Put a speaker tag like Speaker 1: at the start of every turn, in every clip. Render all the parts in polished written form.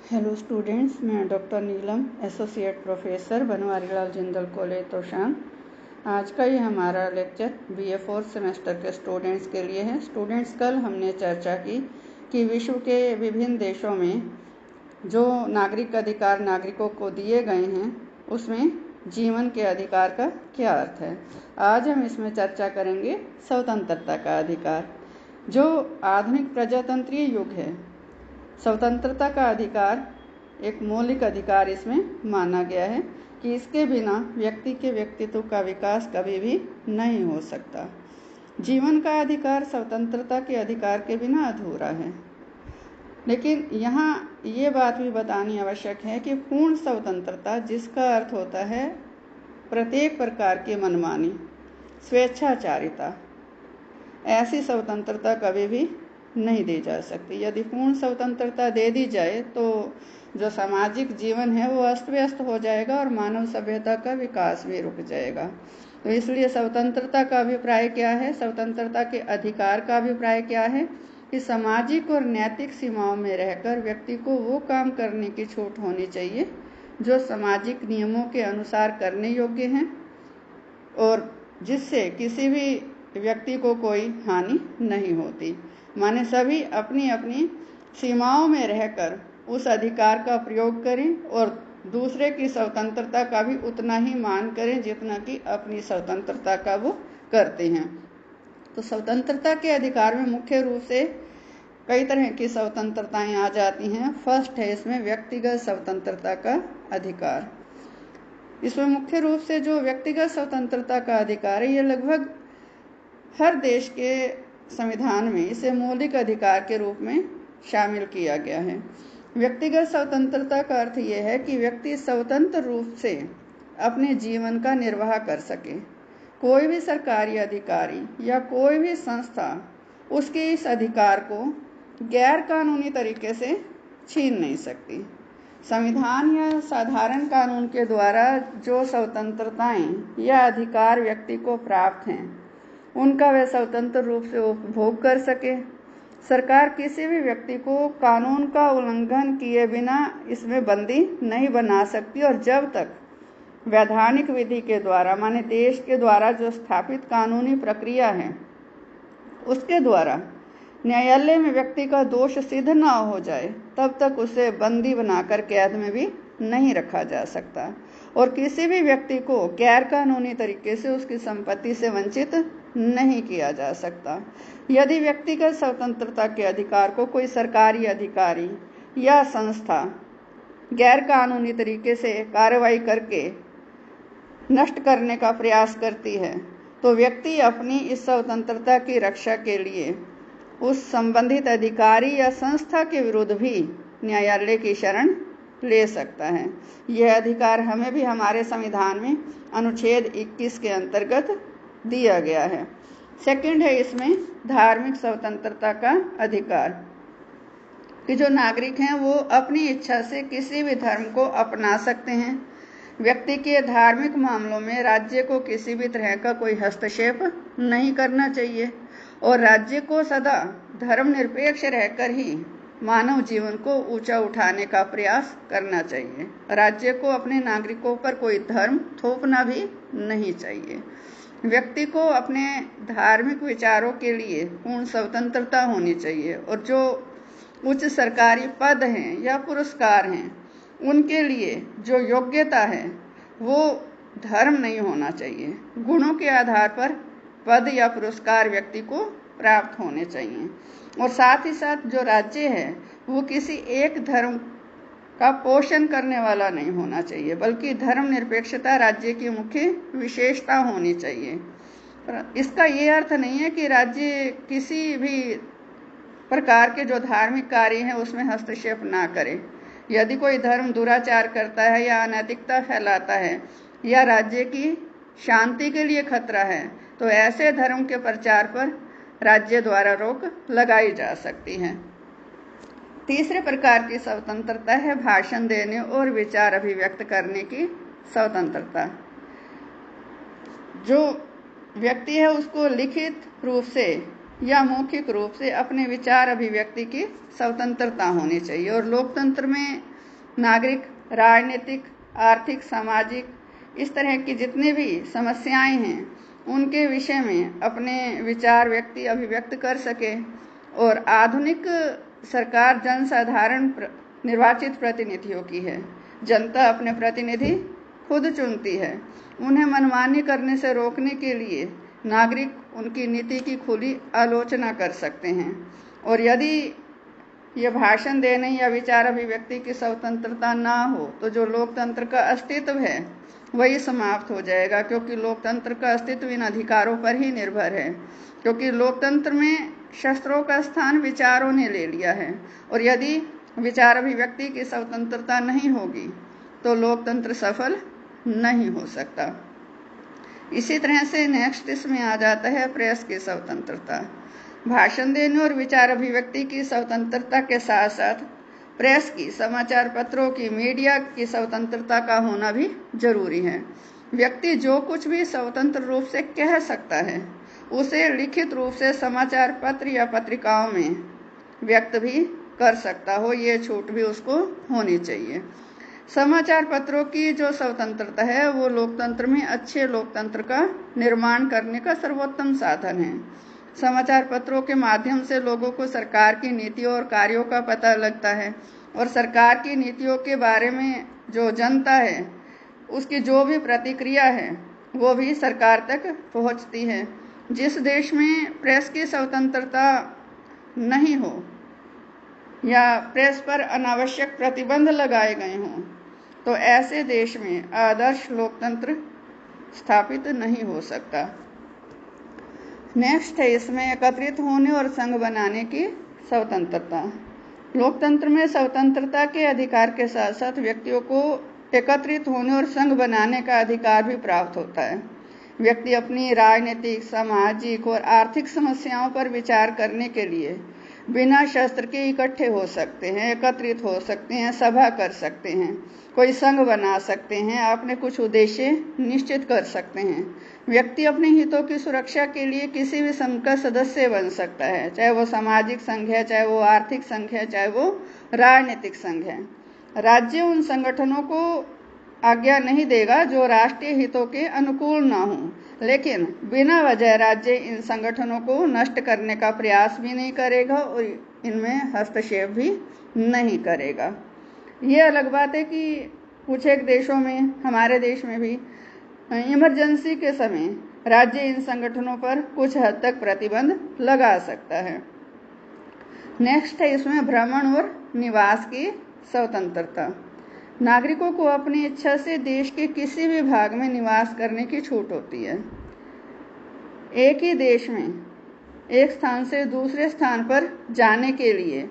Speaker 1: Hello students, मैं doctor Neelam, associate professor, Banwarilal Jindal college Tosham. आज का ये हमारा लेक्चर बीए 4th सेमेस्टर के स्टूडेंट्स के लिए है। स्टूडेंट्स, कल हमने चर्चा की कि विश्व के विभिन्न देशों में जो नागरिक अधिकार नागरिकों को दिए गए हैं उसमें जीवन के अधिकार का क्या अर्थ है। आज हम इसमें चर्चा करेंगे स्वतंत्रता का अधिकार। जो आधुनिक प्रजातंत्रीय युग है, स्वतंत्रता का अधिकार एक मौलिक अधिकार इसमें माना गया है कि इसके बिना व्यक्ति के व्यक्तित्व का विकास कभी भी नहीं हो सकता। जीवन का अधिकार स्वतंत्रता के अधिकार के बिना अधूरा है। लेकिन यहाँ ये बात भी बतानी आवश्यक है कि पूर्ण स्वतंत्रता, जिसका अर्थ होता है प्रत्येक प्रकार की मनमानी, स्वेच्छाचारिता, ऐसी स्वतंत्रता कभी भी नहीं दी जा सकती। यदि पूर्ण स्वतंत्रता दे दी जाए तो जो सामाजिक जीवन है वो अस्त व्यस्त हो जाएगा और मानव सभ्यता का विकास भी रुक जाएगा। तो इसलिए स्वतंत्रता का अभिप्राय क्या है, स्वतंत्रता के अधिकार का अभिप्राय क्या है कि सामाजिक और नैतिक सीमाओं में रहकर व्यक्ति को वो काम करने की छूट होनी चाहिए जो सामाजिक नियमों के अनुसार करने योग्य हैं और जिससे किसी भी व्यक्ति को कोई हानि नहीं होती। माने सभी अपनी अपनी सीमाओं में रहकर उस अधिकार का प्रयोग करें और दूसरे की स्वतंत्रता का भी उतना ही मान करें जितना कि अपनी स्वतंत्रता का वो करते हैं। तो स्वतंत्रता के अधिकार में मुख्य रूप से कई तरह की स्वतंत्रताएं आ जाती हैं। फर्स्ट है इसमें व्यक्तिगत स्वतंत्रता का अधिकार। इसमें मुख्य रूप से जो व्यक्तिगत स्वतंत्रता का अधिकार है, ये लगभग हर देश के संविधान में इसे मौलिक अधिकार के रूप में शामिल किया गया है। व्यक्तिगत स्वतंत्रता का अर्थ यह है कि व्यक्ति स्वतंत्र रूप से अपने जीवन का निर्वाह कर सके। कोई भी सरकारी अधिकारी या कोई भी संस्था उसके इस अधिकार को गैर कानूनी तरीके से छीन नहीं सकती। संविधान या साधारण कानून के द्वारा जो स्वतंत्रताएं या अधिकार व्यक्ति को प्राप्त हैं उनका वह स्वतंत्र रूप से उपभोग कर सके। सरकार किसी भी व्यक्ति को कानून का उल्लंघन किए बिना इसमें बंदी नहीं बना सकती और जब तक वैधानिक विधि के द्वारा, माने देश के द्वारा जो स्थापित कानूनी प्रक्रिया है उसके द्वारा न्यायालय में व्यक्ति का दोष सिद्ध न हो जाए तब तक उसे बंदी बनाकर कैद में भी नहीं रखा जा सकता और किसी भी व्यक्ति को गैर कानूनी तरीके से उसकी संपत्ति से वंचित नहीं किया जा सकता। यदि व्यक्तिगत स्वतंत्रता के अधिकार को कोई सरकारी अधिकारी या संस्था गैर कानूनी तरीके से कार्रवाई करके नष्ट करने का प्रयास करती है तो व्यक्ति अपनी इस स्वतंत्रता की रक्षा के लिए उस संबंधित अधिकारी या संस्था के विरुद्ध भी न्यायालय की शरण ले सकता है। यह अधिकार हमें भी हमारे संविधान में अनुच्छेद 21 के अंतर्गत दिया गया है। सेकंड है इसमें धार्मिक स्वतंत्रता का अधिकार कि जो नागरिक हैं वो अपनी इच्छा से किसी भी धर्म को अपना सकते हैं। व्यक्ति के धार्मिक मामलों में राज्य को किसी भी तरह का कोई हस्तक्षेप नहीं करना चाहिए और राज्य को सदा धर्मनिरपेक्ष रहकर ही मानव जीवन को ऊंचा उठाने का प्रयास करना चाहिए। राज्य को अपने नागरिकों पर कोई धर्म थोपना भी नहीं चाहिए। व्यक्ति को अपने धार्मिक विचारों के लिए पूर्ण स्वतंत्रता होनी चाहिए और जो उच्च सरकारी पद हैं या पुरस्कार हैं उनके लिए जो योग्यता है वो धर्म नहीं होना चाहिए। गुणों के आधार पर पद या पुरस्कार व्यक्ति को प्राप्त होने चाहिए और साथ ही साथ जो राज्य है वो किसी एक धर्म का पोषण करने वाला नहीं होना चाहिए बल्कि धर्मनिरपेक्षता राज्य की मुख्य विशेषता होनी चाहिए। इसका ये अर्थ नहीं है कि राज्य किसी भी प्रकार के जो धार्मिक कार्य हैं उसमें हस्तक्षेप ना करे। यदि कोई धर्म दुराचार करता है या अनैतिकता फैलाता है या राज्य की शांति के लिए खतरा है तो ऐसे धर्म के प्रचार पर राज्य द्वारा रोक लगाई जा सकती है। तीसरे प्रकार की स्वतंत्रता है भाषण देने और विचार अभिव्यक्त करने की स्वतंत्रता। जो व्यक्ति है उसको लिखित रूप से या मौखिक रूप से अपने विचार अभिव्यक्ति की स्वतंत्रता होनी चाहिए और लोकतंत्र में नागरिक, राजनीतिक, आर्थिक, सामाजिक इस तरह की जितनी भी समस्याएं हैं उनके विषय में अपने विचार व्यक्ति अभिव्यक्त कर सके। और आधुनिक सरकार जनसाधारण निर्वाचित प्रतिनिधियों की है। जनता अपने प्रतिनिधि खुद चुनती है। उन्हें मनमानी करने से रोकने के लिए नागरिक उनकी नीति की खुली आलोचना कर सकते हैं। और यदि यह भाषण देने या विचार अभिव्यक्ति की स्वतंत्रता ना हो तो जो लोकतंत्र का अस्तित्व है वही समाप्त हो जाएगा, क्योंकि लोकतंत्र का अस्तित्व इन अधिकारों पर ही निर्भर है। क्योंकि लोकतंत्र में शस्त्रों का स्थान विचारों ने ले लिया है, और यदि विचार अभिव्यक्ति की स्वतंत्रता नहीं होगी तो लोकतंत्र सफल नहीं हो सकता। इसी तरह से नेक्स्ट इसमें आ जाता है प्रेस की स्वतंत्रता। भाषण देने और विचार अभिव्यक्ति की स्वतंत्रता के साथ साथ प्रेस की, समाचार पत्रों की, मीडिया की स्वतंत्रता का होना भी जरूरी है। व्यक्ति जो कुछ भी स्वतंत्र रूप से कह सकता है उसे लिखित रूप से समाचार पत्र या पत्रिकाओं में व्यक्त भी कर सकता हो, ये छूट भी उसको होनी चाहिए। समाचार पत्रों की जो स्वतंत्रता है वो लोकतंत्र में अच्छे लोकतंत्र का निर्माण करने का सर्वोत्तम साधन है। समाचार पत्रों के माध्यम से लोगों को सरकार की नीतियों और कार्यों का पता लगता है, और सरकार की नीतियों के बारे में जो जनता है उसकी जो भी प्रतिक्रिया है वो भी सरकार तक पहुंचती है। जिस देश में प्रेस की स्वतंत्रता नहीं हो या प्रेस पर अनावश्यक प्रतिबंध लगाए गए हों तो ऐसे देश में आदर्श लोकतंत्र स्थापित नहीं हो सकता। नेक्स्ट है इसमें एकत्रित होने और संघ बनाने की स्वतंत्रता। लोकतंत्र में स्वतंत्रता के अधिकार के साथ साथ व्यक्तियों को एकत्रित होने और संघ बनाने का अधिकार भी प्राप्त होता है। व्यक्ति अपनी राजनीतिक, सामाजिक और आर्थिक समस्याओं पर विचार करने के लिए बिना शस्त्र के इकट्ठे हो सकते हैं, एकत्रित हो सकते हैं, सभा कर सकते हैं, कोई संघ बना सकते हैं, अपने कुछ उद्देश्य निश्चित कर सकते हैं। व्यक्ति अपने हितों की सुरक्षा के लिए किसी भी संघ का सदस्य बन सकता है, चाहे वो सामाजिक संघ है, चाहे वो आर्थिक संघ है, चाहे वो राजनीतिक संघ है। राज्य उन संगठनों को आज्ञा नहीं देगा जो राष्ट्रीय हितों के अनुकूल ना हो, लेकिन बिना वजह राज्य इन संगठनों को नष्ट करने का प्रयास भी नहीं करेगा और इनमें हस्तक्षेप भी नहीं करेगा। ये अलग बात है कि कुछ एक देशों में, हमारे देश में भी इमरजेंसी के समय राज्य इन संगठनों पर कुछ हद तक प्रतिबंध लगा सकता है। नेक्स्ट है इसमें भ्रमण और निवास की स्वतंत्रता। नागरिकों को अपनी इच्छा से देश के किसी भी भाग में निवास करने की छूट होती है। एक ही देश में एक स्थान से दूसरे स्थान पर जाने के लिए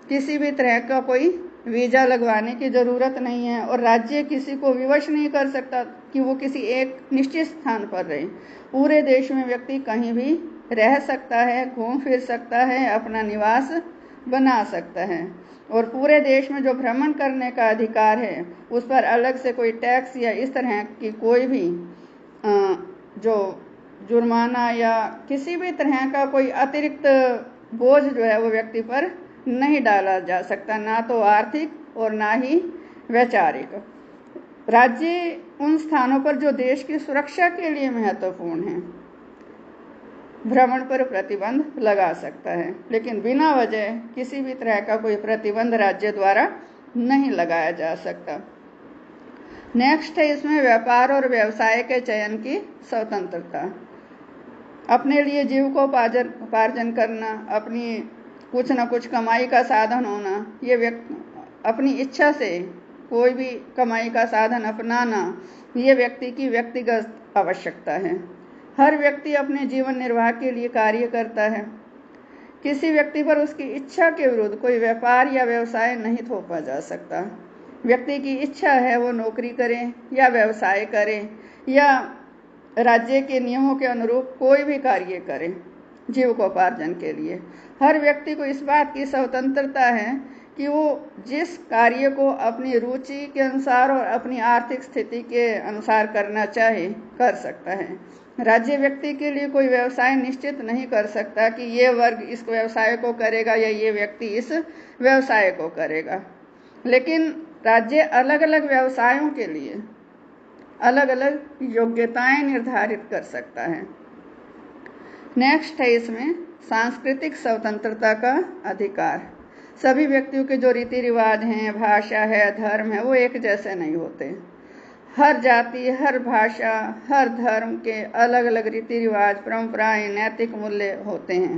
Speaker 1: किसी भी तरह का कोई वीजा लगवाने की जरूरत नहीं है, और राज्य किसी को विवश नहीं कर सकता कि वो किसी एक निश्चित स्थान पर रहे। पूरे देश में व्यक्ति कहीं भी रह सकता है, घूम फिर सकता है, अपना निवास बना सकता है। और पूरे देश में जो भ्रमण करने का अधिकार है उस पर अलग से कोई टैक्स या इस तरह की कोई भी जो जुर्माना या किसी भी तरह का कोई अतिरिक्त बोझ जो है वो व्यक्ति पर नहीं डाला जा सकता, ना तो आर्थिक और ना ही वैचारिक। राज्य उन स्थानों पर जो देश की सुरक्षा के लिए महत्वपूर्ण है भ्रमण पर प्रतिबंध लगा सकता है, लेकिन बिना वजह किसी भी तरह का कोई प्रतिबंध राज्य द्वारा नहीं लगाया जा सकता। नेक्स्ट है इसमें व्यापार और व्यवसाय के चयन की स्वतंत्रता। अपने लिए जीविकोपार्जन करना, अपनी कुछ न कुछ कमाई का साधन होना, ये व्यक्ति अपनी इच्छा से कोई भी कमाई का साधन अपनाना, ये व्यक्ति की व्यक्तिगत आवश्यकता है। हर व्यक्ति अपने जीवन निर्वाह के लिए कार्य करता है। किसी व्यक्ति पर उसकी इच्छा के विरुद्ध कोई व्यापार या व्यवसाय नहीं थोपा जा सकता। व्यक्ति की इच्छा है वो नौकरी करे या व्यवसाय करे या राज्य के नियमों के अनुरूप कोई भी कार्य करे जीविकोपार्जन के लिए। हर व्यक्ति को इस बात की स्वतंत्रता है कि वो जिस कार्य को अपनी रुचि के अनुसार और अपनी आर्थिक स्थिति के अनुसार करना चाहे कर सकता है। राज्य व्यक्ति के लिए कोई व्यवसाय निश्चित नहीं कर सकता कि ये वर्ग इस व्यवसाय को करेगा या ये व्यक्ति इस व्यवसाय को करेगा, लेकिन राज्य अलग अलग व्यवसायों के लिए अलग अलग योग्यताएं निर्धारित कर सकता है। नेक्स्ट है इसमें सांस्कृतिक स्वतंत्रता का अधिकार। सभी व्यक्तियों के जो रीति रिवाज हैं, भाषा है, धर्म है, वो एक जैसे नहीं होते। हर जाति, हर भाषा, हर धर्म के अलग अलग रीति रिवाज, परंपराएं, नैतिक मूल्य होते हैं।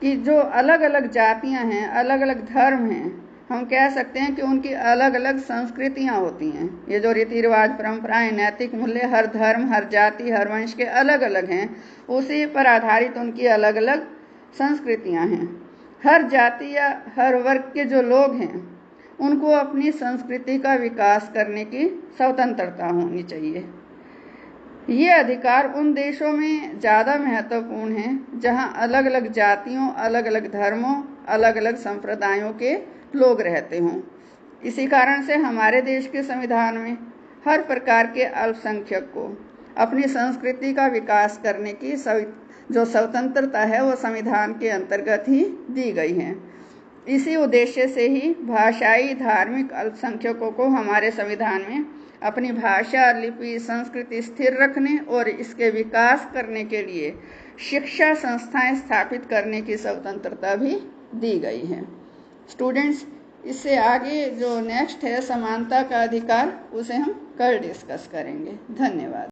Speaker 1: कि जो अलग अलग जातियां हैं, अलग अलग धर्म हैं, हम कह सकते हैं कि उनकी अलग अलग संस्कृतियां होती हैं। ये जो रीति रिवाज, परंपराएं, नैतिक मूल्य हर धर्म, हर जाति, हर वंश के अलग अलग हैं, उसी पर आधारित उनकी अलग अलग संस्कृतियां हैं। हर जाति या हर वर्ग के जो लोग हैं उनको अपनी संस्कृति का विकास करने की स्वतंत्रता होनी चाहिए। ये अधिकार उन देशों में ज़्यादा महत्वपूर्ण है जहां अलग अलग जातियों, अलग अलग धर्मों, अलग अलग संप्रदायों के लोग रहते हों। इसी कारण से हमारे देश के संविधान में हर प्रकार के अल्पसंख्यक को अपनी संस्कृति का विकास करने की जो स्वतंत्रता है वो संविधान के अंतर्गत ही दी गई है। इसी उद्देश्य से ही भाषाई, धार्मिक अल्पसंख्यकों को हमारे संविधान में अपनी भाषा, लिपि, संस्कृति स्थिर रखने और इसके विकास करने के लिए शिक्षा संस्थाएं स्थापित करने की स्वतंत्रता भी दी गई है। स्टूडेंट्स, इससे आगे जो नेक्स्ट है समानता का अधिकार, उसे हम कल डिस्कस करेंगे। धन्यवाद।